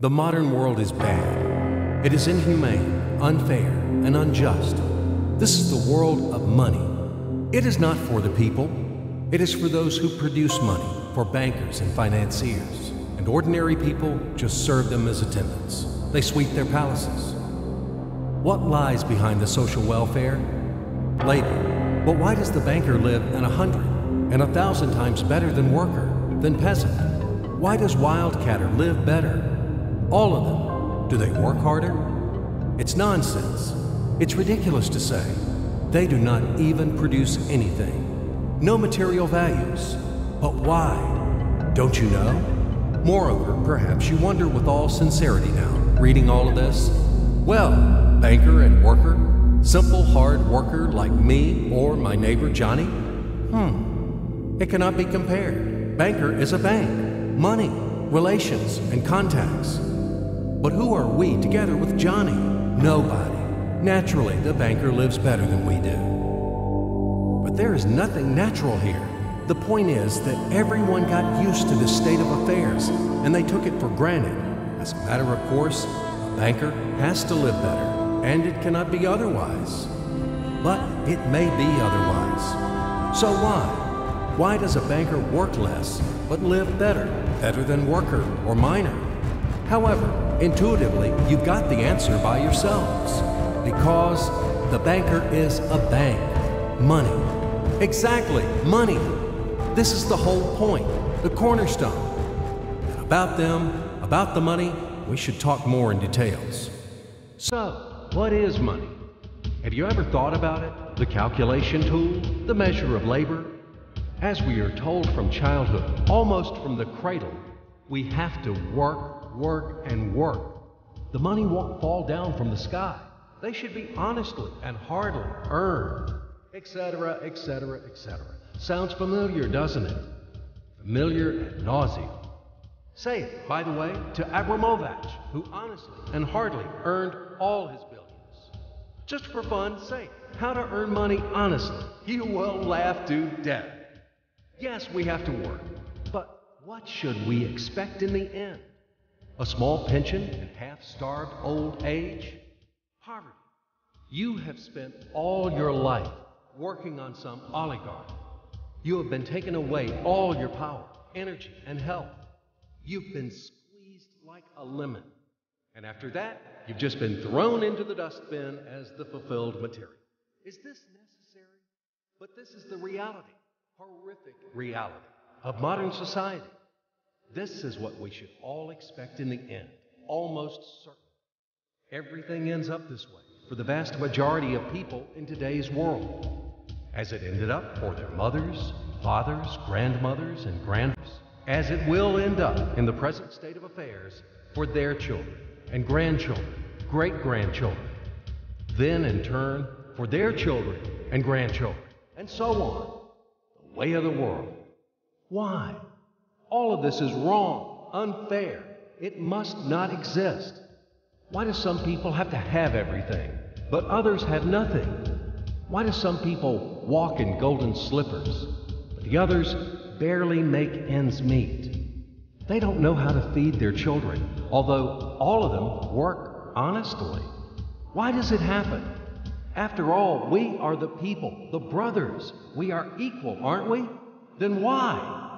The modern world is bad. It is inhumane, unfair, and unjust. This is the world of money. It is not for the people. It is for those who produce money, for bankers and financiers. And ordinary people just serve them as attendants. They sweep their palaces. What lies behind the social welfare? Labor. But why does the banker live in 100 and 1,000 times better than worker, than peasant? Why does wildcatter live better? All of them. Do they work harder? It's nonsense. It's ridiculous to say. They do not even produce anything. No material values. But why? Don't you know? Moreover, perhaps you wonder with all sincerity now, reading all of this. Well, banker and worker, simple hard worker like me or my neighbor Johnny? It cannot be compared. Banker is a bank, money, relations, and contacts. But who are we together with Johnny? Nobody. Naturally, the banker lives better than we do. But there is nothing natural here. The point is that everyone got used to this state of affairs, and they took it for granted. As a matter of course, a banker has to live better, and it cannot be otherwise. But it may be otherwise. So why? Why does a banker work less, but live better? Better than worker or miner? However, intuitively, you've got the answer by yourselves. Because the banker is a bank. Money. Exactly, money. This is the whole point, the cornerstone. And about them, about the money, we should talk more in details. So, what is money? Have you ever thought about it? The calculation tool, the measure of labor? As we are told from childhood, almost from the cradle, we have to work, work, and work. The money won't fall down from the sky. They should be honestly and hardly earned, etc., etc., etc. Sounds familiar, doesn't it? Familiar ad nauseum. Say it, by the way, to Abramovich, who honestly and hardly earned all his billions. Just for fun, say how to earn money honestly. You will laugh to death. Yes, we have to work, but what should we expect in the end? A small pension and half-starved old age? Poverty. You have spent all your life working on some oligarch. You have been taken away all your power, energy, and health. You've been squeezed like a lemon. And after that, you've just been thrown into the dustbin as the fulfilled material. Is this necessary? But this is the reality, horrific reality of modern society. This is what we should all expect in the end, almost certain. Everything ends up this way for the vast majority of people in today's world, as it ended up for their mothers, fathers, grandmothers, and grandfathers, as it will end up in the present state of affairs for their children and grandchildren, great-grandchildren, then in turn for their children and grandchildren, and so on. The way of the world. Why? All of this is wrong, unfair. It must not exist. Why do some people have to have everything, but others have nothing? Why do some people walk in golden slippers, but the others barely make ends meet? They don't know how to feed their children, although all of them work honestly. Why does it happen? After all, we are the people, the brothers. We are equal, aren't we? Then why?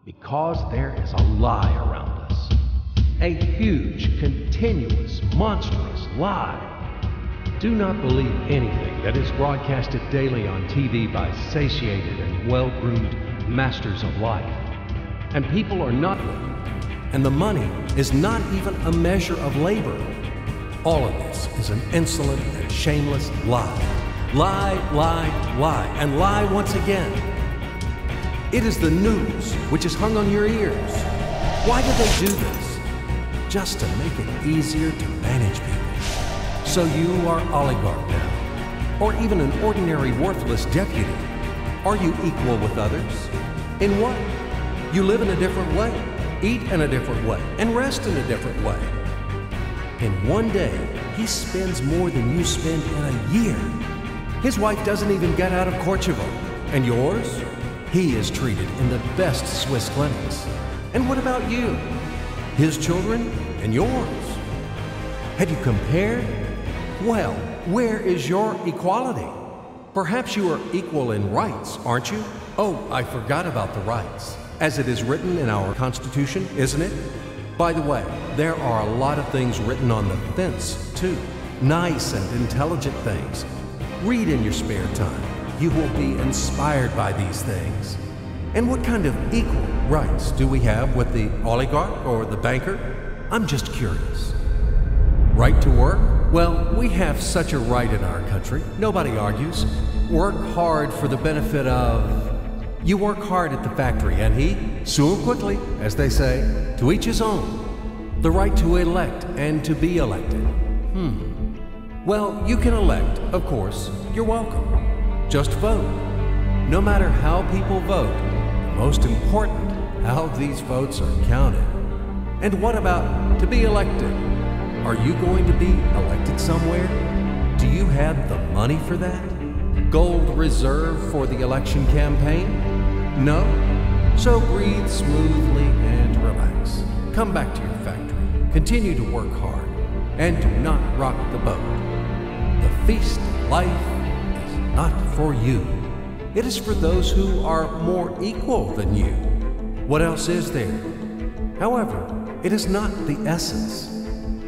Because there is a lie around us. A huge, continuous, monstrous lie. Do not believe anything that is broadcasted daily on TV by satiated and well-groomed masters of life. And people are not working. And the money is not even a measure of labor. All of this is an insolent and shameless lie. Lie, lie, lie, and lie once again. It is the news which is hung on your ears. Why do they do this? Just to make it easier to manage people. So you are oligarch now, or even an ordinary worthless deputy. Are you equal with others? In what? You live in a different way, eat in a different way, and rest in a different way. In one day, he spends more than you spend in a year. His wife doesn't even get out of Kosovo. And yours? He is treated in the best Swiss clinics. And what about you? his children and yours. Have you compared? Well, where is your equality? Perhaps you are equal in rights, aren't you? Oh, I forgot about the rights. As it is written in our Constitution, isn't it? By the way, there are a lot of things written on the fence, too. Nice and intelligent things. Read in your spare time. You will be inspired by these things. And what kind of equal rights do we have with the oligarch or the banker? I'm just curious. Right to work? Well, we have such a right in our country. Nobody argues. Work hard for the benefit of... You work hard at the factory, and he, soon quickly, as they say, to each his own. The right to elect and to be elected. Well, you can elect, of course. You're welcome. Just vote. No matter how people vote, most important, how these votes are counted. And what about to be elected? Are you going to be elected somewhere? Do you have the money for that? Gold reserve for the election campaign? No? So breathe smoothly and relax. Come back to your factory. Continue to work hard. And do not rock the boat. The feast of life is not for you. It is for those who are more equal than you. What else is there? However, it is not the essence.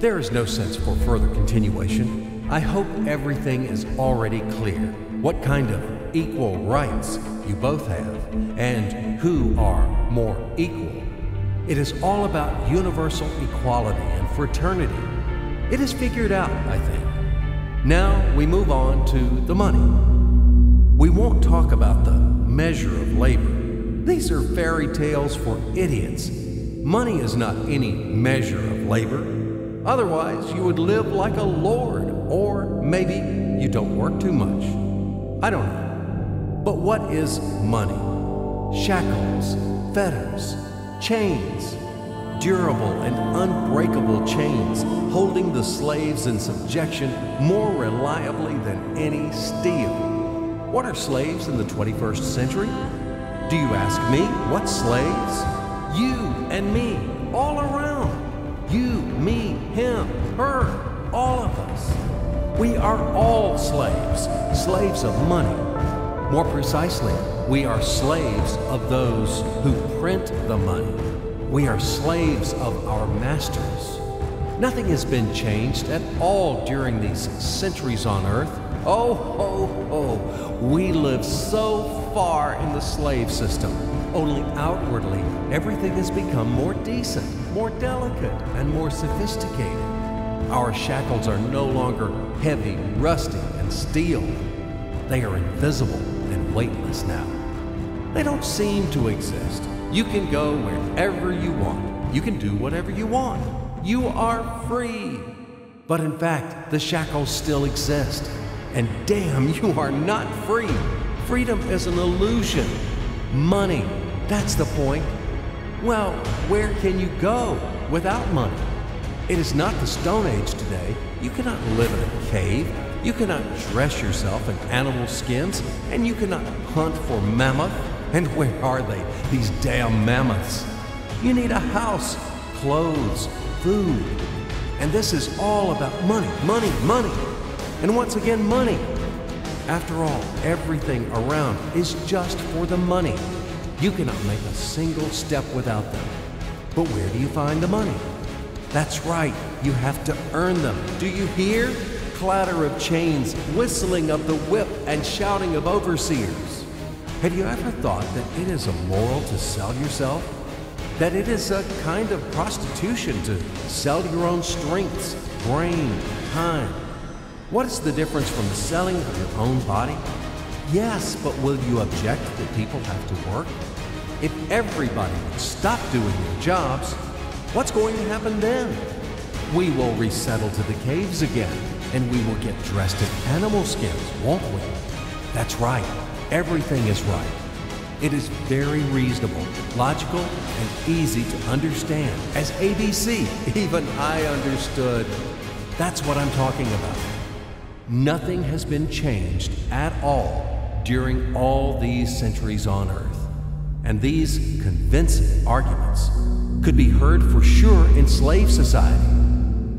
There is no sense for further continuation. I hope everything is already clear. What kind of equal rights you both have, and who are more equal. It is all about universal equality and fraternity. It is figured out, I think. Now we move on to the money. We won't talk about the measure of labor. These are fairy tales for idiots. Money is not any measure of labor. Otherwise, you would live like a lord, or maybe you don't work too much. I don't know. But what is money? Shackles, fetters, chains, durable and unbreakable chains holding the slaves in subjection more reliably than any steel. What are slaves in the 21st century? Do you ask me? What slaves? You and me, all around. You, me, him, her, all of us. We are all slaves, slaves of money. More precisely, we are slaves of those who print the money. We are slaves of our masters. Nothing has been changed at all during these centuries on earth. Oh, ho, ho, we live so far in the slave system. Only outwardly, everything has become more decent, more delicate, and more sophisticated. Our shackles are no longer heavy, rusty, and steel. They are invisible and weightless now. They don't seem to exist. You can go wherever you want. You can do whatever you want. You are free. But in fact, the shackles still exist. And damn, you are not free. Freedom is an illusion. Money, that's the point. Well, where can you go without money? It is not the Stone Age today. You cannot live in a cave. You cannot dress yourself in animal skins. And you cannot hunt for mammoth. And where are they, these damn mammoths? You need a house, clothes, food. And this is all about money, money, money. And once again, money. After all, everything around is just for the money. You cannot make a single step without them. But where do you find the money? That's right, you have to earn them. Do you hear? Clatter of chains, whistling of the whip, and shouting of overseers. Have you ever thought that it is immoral to sell yourself? That it is a kind of prostitution to sell your own strengths, brain, time? What is the difference from the selling of your own body? Yes, but will you object that people have to work? If everybody would stop doing their jobs, what's going to happen then? We will resettle to the caves again, and we will get dressed in animal skins, won't we? That's right. Everything is right. It is very reasonable, logical, and easy to understand. As ABC, even I understood. That's what I'm talking about. Nothing has been changed at all during all these centuries on Earth. And these convincing arguments could be heard for sure in slave society,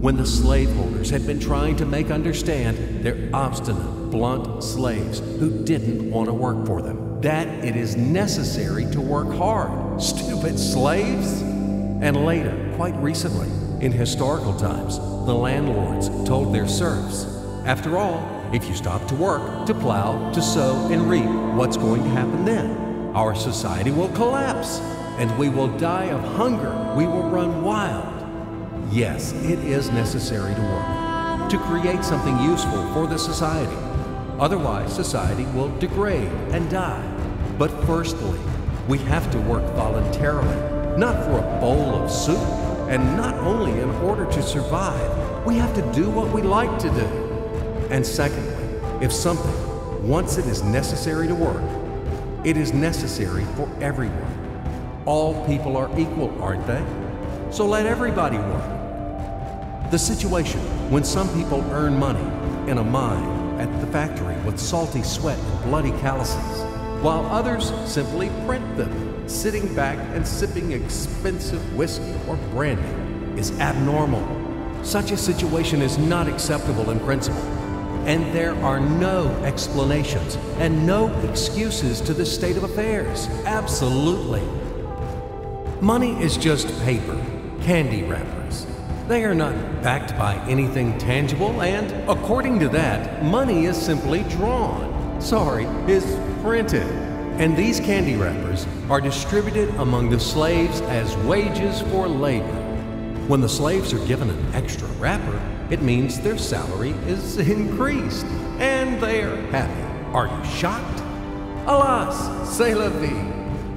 when the slaveholders had been trying to make understand their obstinate, blunt slaves who didn't want to work for them that it is necessary to work hard. Stupid slaves! And later, quite recently, in historical times, the landlords told their serfs, after all, if you stop to work, to plow, to sow, and reap, what's going to happen then? Our society will collapse, and we will die of hunger. We will run wild. Yes, it is necessary to work, to create something useful for the society. Otherwise, society will degrade and die. But firstly, we have to work voluntarily, not for a bowl of soup, and not only in order to survive. We have to do what we like to do. And secondly, if something, once it is necessary to work, it is necessary for everyone. All people are equal, aren't they? So let everybody work. The situation when some people earn money in a mine, at the factory with salty sweat and bloody calluses, while others simply print them, sitting back and sipping expensive whiskey or brandy, is abnormal. Such a situation is not acceptable in principle, and there are no explanations and no excuses to this state of affairs. Absolutely. Money is just paper, candy wrappers. They are not backed by anything tangible, and according to that, money is simply drawn. Is printed. And these candy wrappers are distributed among the slaves as wages for labor. When the slaves are given an extra wrapper, it means their salary is increased, and they are happy. Are you shocked? Alas, c'est la vie.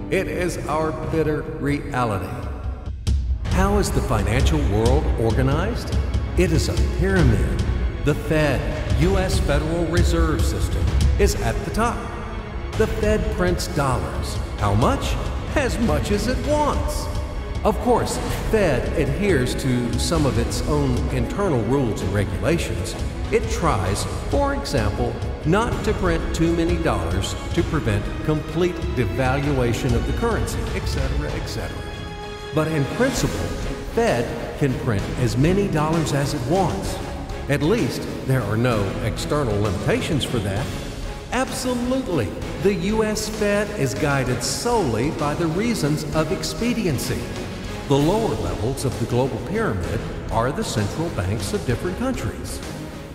It is our bitter reality. How is the financial world organized? It is a pyramid. The Fed, U.S. Federal Reserve System, is at the top. The Fed prints dollars. How much? As much as it wants. Of course, Fed adheres to some of its own internal rules and regulations. It tries, for example, not to print too many dollars to prevent complete devaluation of the currency, etc., etc. But in principle, Fed can print as many dollars as it wants. At least, there are no external limitations for that. Absolutely, the U.S. Fed is guided solely by the reasons of expediency. The lower levels of the global pyramid are the central banks of different countries.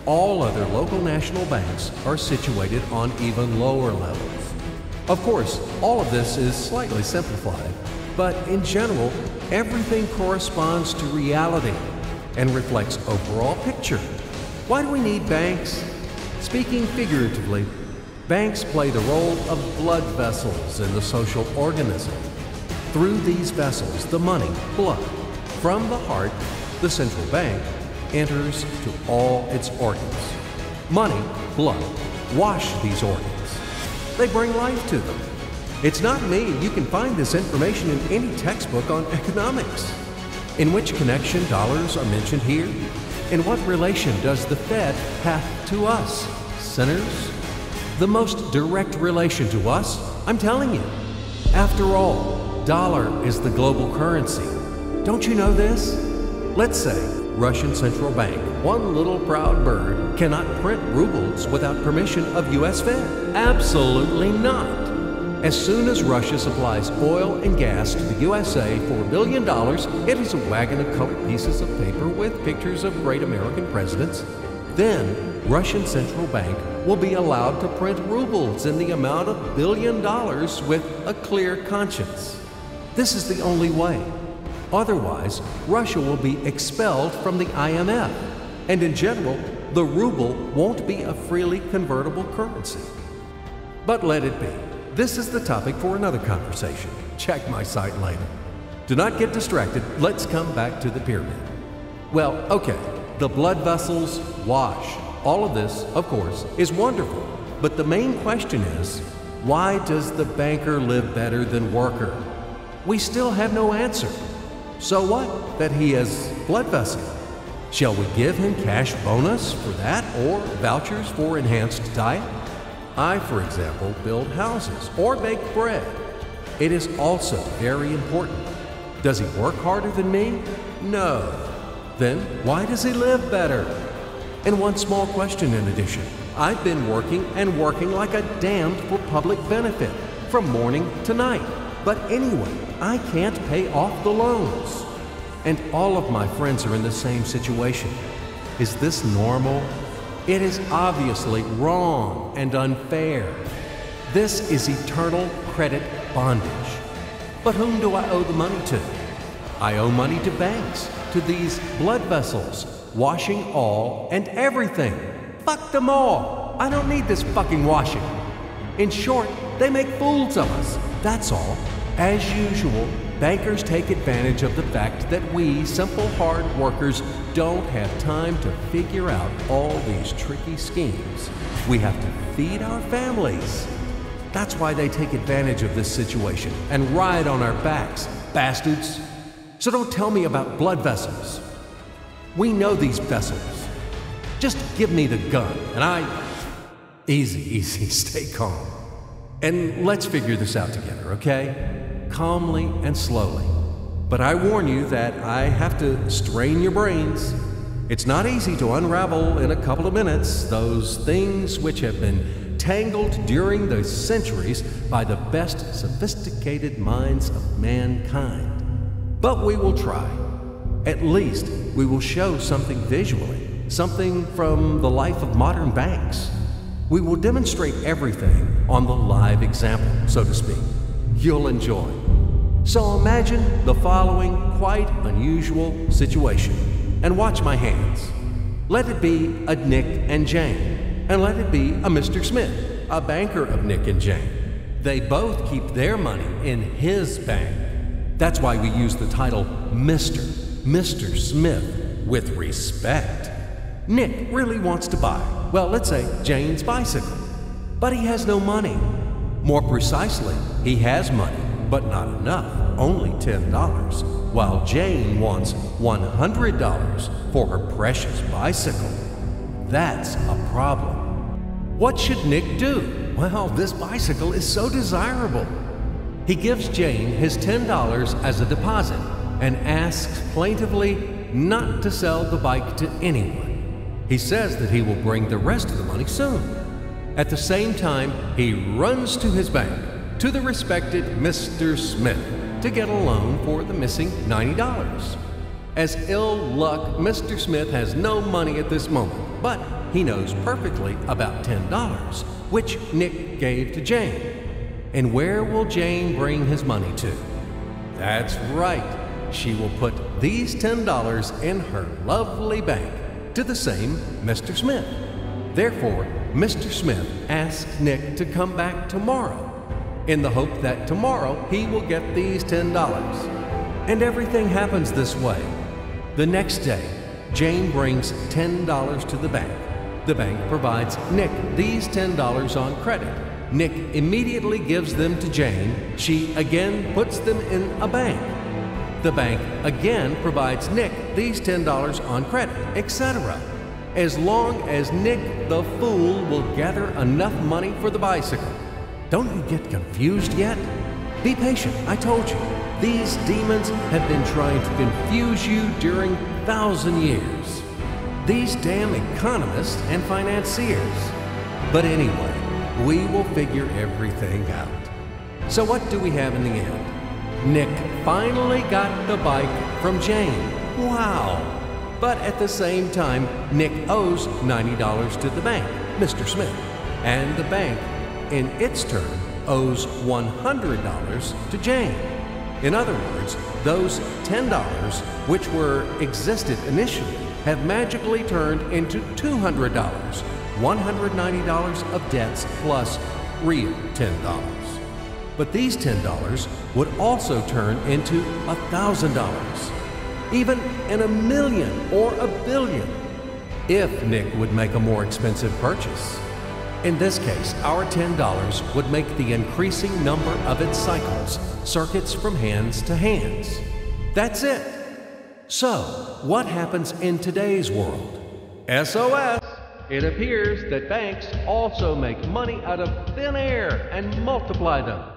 All other local national banks are situated on even lower levels. Of course, all of this is slightly simplified, but in general, everything corresponds to reality and reflects overall picture. Why do we need banks? Speaking figuratively, banks play the role of blood vessels in the social organism. Through these vessels, the money, blood, from the heart, the central bank, enters to all its organs. Money, blood, wash these organs. They bring life to them. It's not me. You can find this information in any textbook on economics. In which connection dollars are mentioned here? In what relation does the Fed have to us, sinners? The most direct relation to us, I'm telling you. After all, dollar is the global currency. Don't you know this? Let's say Russian Central Bank, one little proud bird, cannot print rubles without permission of U.S. Fed. Absolutely not. As soon as Russia supplies oil and gas to the USA for $1 billion, it is a wagon of colored pieces of paper with pictures of great American presidents. Then, Russian Central Bank will be allowed to print rubles in the amount of $1 billion with a clear conscience. This is the only way. Otherwise, Russia will be expelled from the IMF, and in general, the ruble won't be a freely convertible currency. But let it be. This is the topic for another conversation. Check my site later. Do not get distracted. Let's come back to the pyramid. Well, okay, the blood vessels wash. All of this, of course, is wonderful. But the main question is, why does the banker live better than worker? We still have no answer. So what that he has blood vessel? Shall we give him cash bonus for that or vouchers for enhanced diet? I, for example, build houses or bake bread. It is also very important. Does he work harder than me? No. Then why does he live better? And one small question in addition. I've been working and working like a damned for public benefit from morning to night. But anyway, I can't pay off the loans. And all of my friends are in the same situation. Is this normal? It is obviously wrong and unfair. This is eternal credit bondage. But whom do I owe the money to? I owe money to banks, to these blood vessels, washing all and everything. Fuck them all. I don't need this fucking washing. In short, they make fools of us. That's all. As usual, bankers take advantage of the fact that we, simple hard workers, don't have time to figure out all these tricky schemes. We have to feed our families. That's why they take advantage of this situation and ride on our backs, bastards. So don't tell me about blood vessels. We know these vessels. Just give me the gun and Easy, stay calm. And let's figure this out together, okay? Calmly and slowly. But I warn you that I have to strain your brains. It's not easy to unravel in a couple of minutes those things which have been tangled during the centuries by the best sophisticated minds of mankind. But we will try. At least we will show something visually, something from the life of modern banks. We will demonstrate everything on the live example, so to speak. You'll enjoy. So imagine the following quite unusual situation, and watch my hands. Let it be a Nick and Jane, and let it be a Mr. Smith, a banker of Nick and Jane. They both keep their money in his bank. That's why we use the title Mr. Smith, with respect. Nick really wants to buy, well, let's say Jane's bicycle, but he has no money. More precisely, he has money, but not enough, only $10, while Jane wants $100 for her precious bicycle. That's a problem. What should Nick do? Well, this bicycle is so desirable. He gives Jane his $10 as a deposit and asks plaintively not to sell the bike to anyone. He says that he will bring the rest of the money soon. At the same time, he runs to his bank, to the respected Mr. Smith, to get a loan for the missing $90. As ill luck, Mr. Smith has no money at this moment, but he knows perfectly about $10, which Nick gave to Jane. And where will Jane bring his money to? That's right. She will put these $10 in her lovely bank to the same Mr. Smith. Therefore, Mr. Smith asks Nick to come back tomorrow in the hope that tomorrow he will get these $10. And everything happens this way. The next day, Jane brings $10 to the bank. The bank provides Nick these $10 on credit. Nick immediately gives them to Jane. She again puts them in a bank. The bank again provides Nick these $10 on credit, etc. As long as Nick the fool will gather enough money for the bicycle. Don't you get confused yet? Be patient, I told you. These demons have been trying to confuse you during 1,000 years. These damn economists and financiers. But anyway, we will figure everything out. So what do we have in the end? Nick finally got the bike from Jane. Wow! But at the same time, Nick owes $90 to the bank, Mr. Smith, and the bank, in its turn, owes $100 to Jane. In other words, those $10, which existed initially, have magically turned into $200, $190 of debts plus real $10. But these $10 would also turn into $1,000, even in a million or a billion, if Nick would make a more expensive purchase. In this case, our $10 would make the increasing number of its cycles, circuits from hands to hands. That's it. So, what happens in today's world? SOS! It appears that banks also make money out of thin air and multiply them.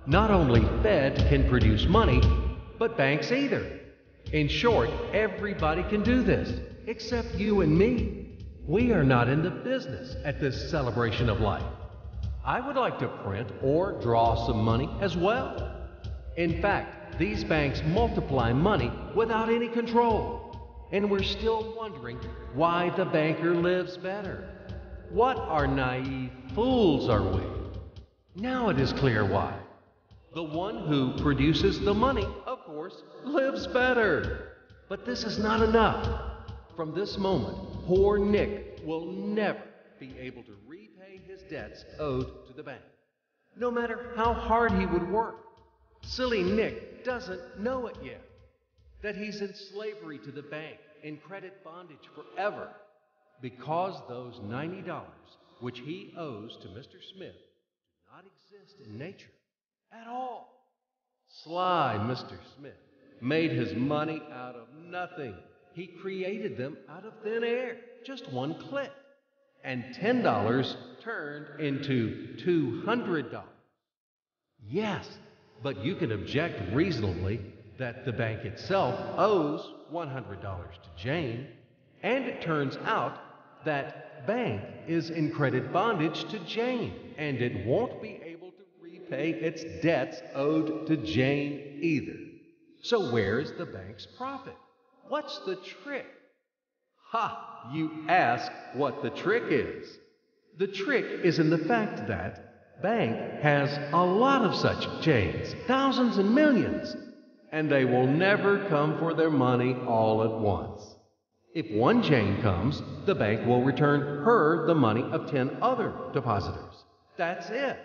Not only Fed can produce money, but banks either. In short, everybody can do this, except you and me. We are not in the business at this celebration of life. I would like to print or draw some money as well. In fact, these banks multiply money without any control. And we're still wondering why the banker lives better. What are naive fools are we? Now it is clear why. The one who produces the money, of course, lives better. But this is not enough. From this moment, poor Nick will never be able to repay his debts owed to the bank, no matter how hard he would work. Silly Nick doesn't know it yet, that he's in slavery to the bank, in credit bondage forever, because those $90 which he owes to Mr. Smith do not exist in nature at all. Sly Mr. Smith made his money out of nothing. He created them out of thin air, just one click. And $10 turned into $200. Yes, but you can object reasonably that the bank itself owes $100 to Jane, and it turns out that bank is in credit bondage to Jane, and it won't be able to repay its debts owed to Jane either. So where's the bank's profit? What's the trick? Ha! You ask what the trick is. The trick is in the fact that bank has a lot of such Janes, thousands and millions, and they will never come for their money all at once. If one Jane comes, the bank will return her the money of 10 other depositors. That's it.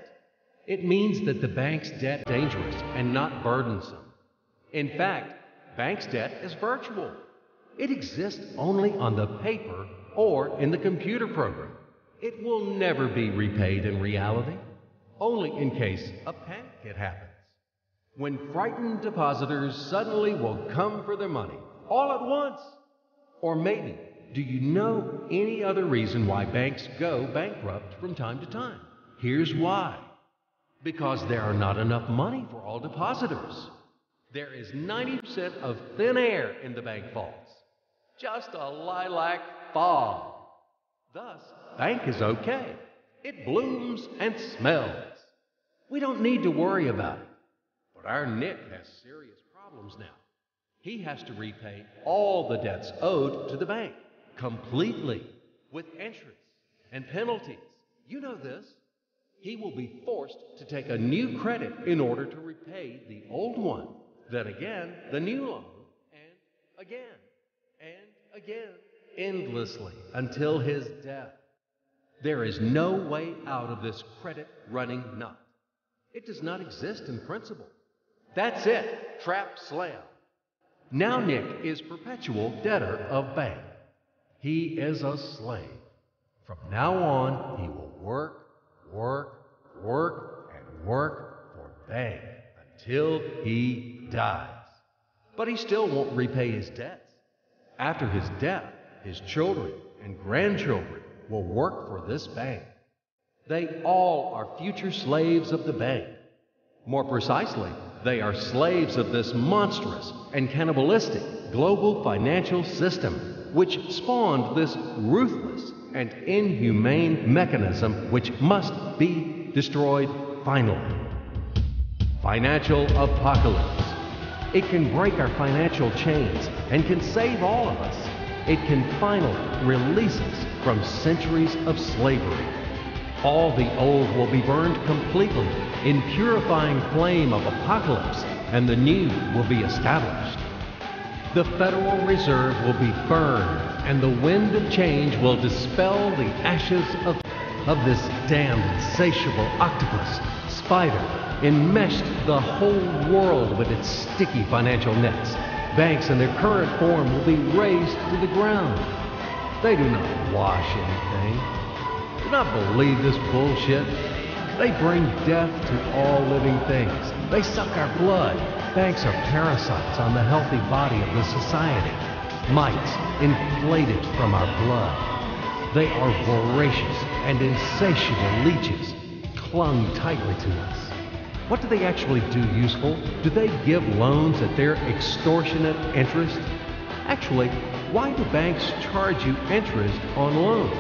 It means that the bank's debt is dangerous and not burdensome. In fact, bank's debt is virtual. It exists only on the paper or in the computer program. It will never be repaid in reality, only in case a panic happens, when frightened depositors suddenly will come for their money all at once. Or maybe, do you know any other reason why banks go bankrupt from time to time? Here's why. Because there are not enough money for all depositors. There is 90% of thin air in the bank vaults. Just a lilac fog. Thus, bank is okay. It blooms and smells. We don't need to worry about it. But our Nick has serious problems now. He has to repay all the debts owed to the bank, completely, with interest and penalties. You know this. He will be forced to take a new credit in order to repay the old one. Then again, the new loan, and again, and again, endlessly, until his death. There is no way out of this credit running knot. It does not exist in principle. That's it, trap slam. Now Nick is perpetual debtor of bank. He is a slave. From now on, he will work, and work for bank until he dies. But he still won't repay his debts. After his death, his children and grandchildren will work for this bank. They all are future slaves of the bank. More precisely, they are slaves of this monstrous and cannibalistic global financial system, which spawned this ruthless and inhumane mechanism which must be destroyed finally. Financial apocalypse. It can break our financial chains and can save all of us. It can finally release us from centuries of slavery. All the old will be burned completely in purifying flame of apocalypse, and the new will be established. The Federal Reserve will be burned, and the wind of change will dispel the ashes of this damned insatiable octopus, spider, enmeshed the whole world with its sticky financial nets. Banks in their current form will be razed to the ground. They do not wash anything. Do not believe this bullshit. They bring death to all living things. They suck our blood. Banks are parasites on the healthy body of the society. Mites inflated from our blood. They are voracious and insatiable leeches, clung tightly to us. What do they actually do useful? Do they give loans at their extortionate interest? Actually, why do banks charge you interest on loans?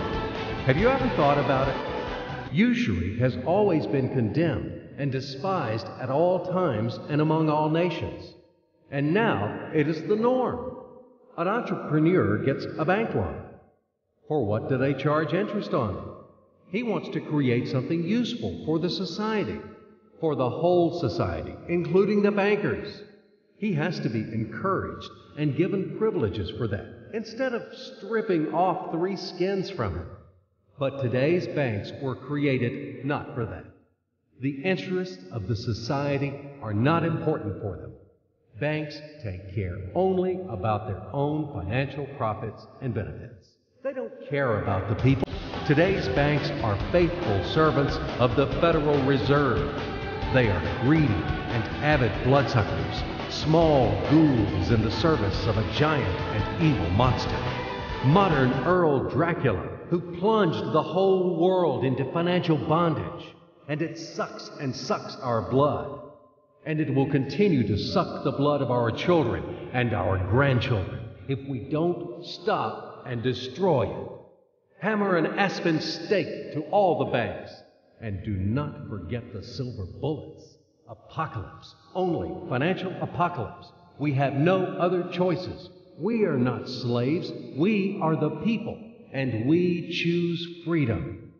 Have you ever thought about it? Usury has always been condemned and despised at all times and among all nations. And now it is the norm. An entrepreneur gets a bank loan. For what do they charge interest on? He wants to create something useful for the society, for the whole society, including the bankers. He has to be encouraged and given privileges for that, instead of stripping off 3 skins from him. But today's banks were created not for that. The interests of the society are not important for them. Banks take care only about their own financial profits and benefits. They don't care about the people. Today's banks are faithful servants of the Federal Reserve. They are greedy and avid bloodsuckers, small ghouls in the service of a giant and evil monster. Modern Earl Dracula, who plunged the whole world into financial bondage, and it sucks and sucks our blood. And it will continue to suck the blood of our children and our grandchildren if we don't stop and destroy it. Hammer an aspen stake to all the banks, and do not forget the silver bullets. Apocalypse, only financial apocalypse. We have no other choices. We are not slaves. We are the people, and we choose freedom.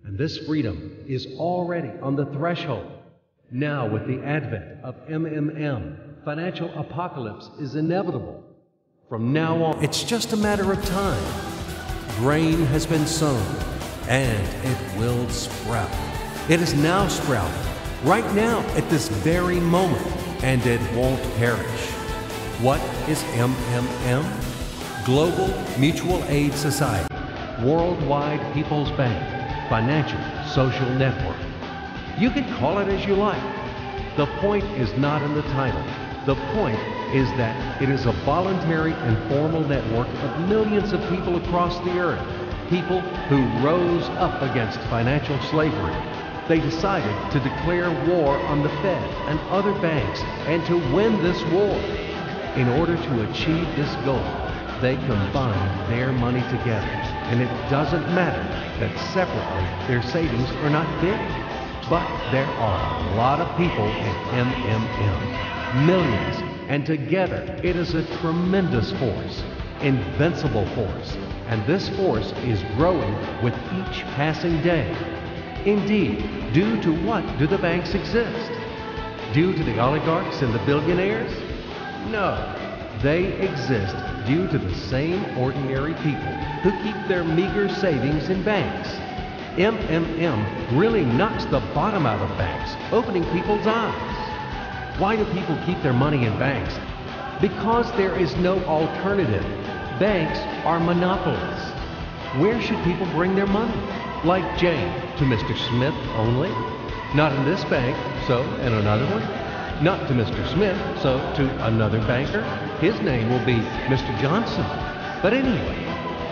And this freedom is already on the threshold. Now, with the advent of MMM, financial apocalypse is inevitable. From now on, it's just a matter of time. Grain has been sown, and it will sprout. It is now sprouting, right now, at this very moment, and it won't perish. What is MMM? Global Mutual Aid Society, Worldwide People's Bank, Financial Social Network. You can call it as you like. The point is not in the title. The point is that it is a voluntary and formal network of millions of people across the earth, people who rose up against financial slavery. They decided to declare war on the Fed and other banks and to win this war. In order to achieve this goal, they combined their money together. And it doesn't matter that separately their savings are not big. But there are a lot of people in MMM, millions, and together it is a tremendous force, invincible force, and this force is growing with each passing day. Indeed, due to what do the banks exist? Due to the oligarchs and the billionaires? No, they exist due to the same ordinary people who keep their meager savings in banks. MMM really knocks the bottom out of banks, opening people's eyes. Why do people keep their money in banks? Because there is no alternative. Banks are monopolies. Where should people bring their money? Like Jane, to Mr. Smith only? Not in this bank, so in another one? Not to Mr. Smith, so to another banker? His name will be Mr. Johnson. But anyway,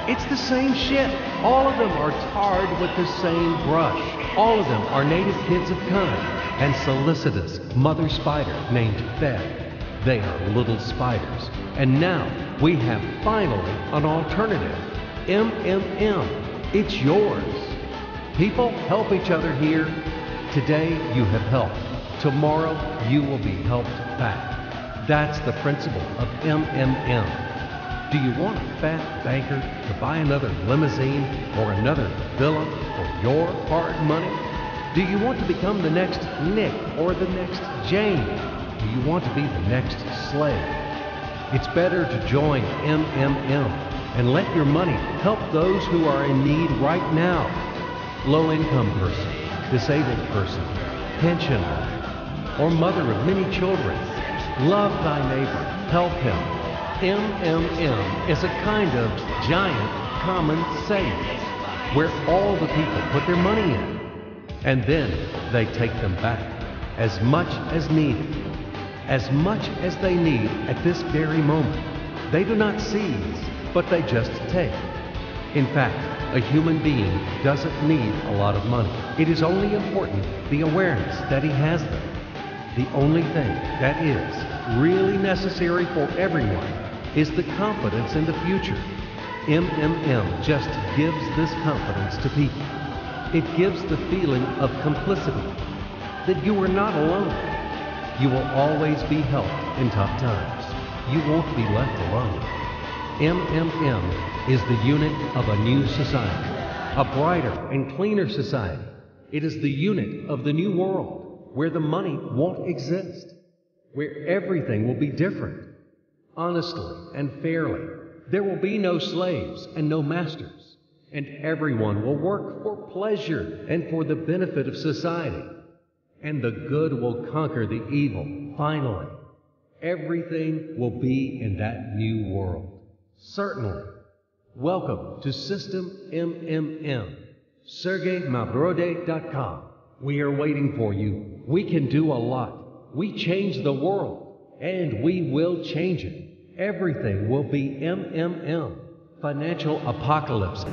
it's the same shit. All of them are tarred with the same brush. All of them are native kids of kind and solicitous mother spider named Fed. They are little spiders. And now we have finally an alternative. MMM. It's yours. People help each other here. Today you have helped. Tomorrow you will be helped back. That's the principle of MMM. Do you want a fat banker to buy another limousine or another villa for your hard money? Do you want to become the next Nick or the next Jane? Do you want to be the next slave? It's better to join MMM and let your money help those who are in need right now. Low-income person, disabled person, pensioner, or mother of many children. Love thy neighbor, help him. MMM is a kind of giant common savings where all the people put their money in, and then they take them back as much as needed, as much as they need at this very moment. They do not seize, but they just take. In fact, a human being doesn't need a lot of money. It is only important the awareness that he has them. The only thing that is really necessary for everyone is the confidence in the future. MMM just gives this confidence to people. It gives the feeling of complicity, that you are not alone. You will always be helped in tough times. You won't be left alone. MMM is the unit of a new society, a brighter and cleaner society. It is the unit of the new world, where the money won't exist, where everything will be different, honestly and fairly. There will be no slaves and no masters, and everyone will work for pleasure and for the benefit of society. And the good will conquer the evil, finally. Everything will be in that new world. Certainly. Welcome to System MMM. SergeyMavrode.com. We are waiting for you. We can do a lot. We change the world, and we will change it. Everything will be MMM. Financial apocalypse.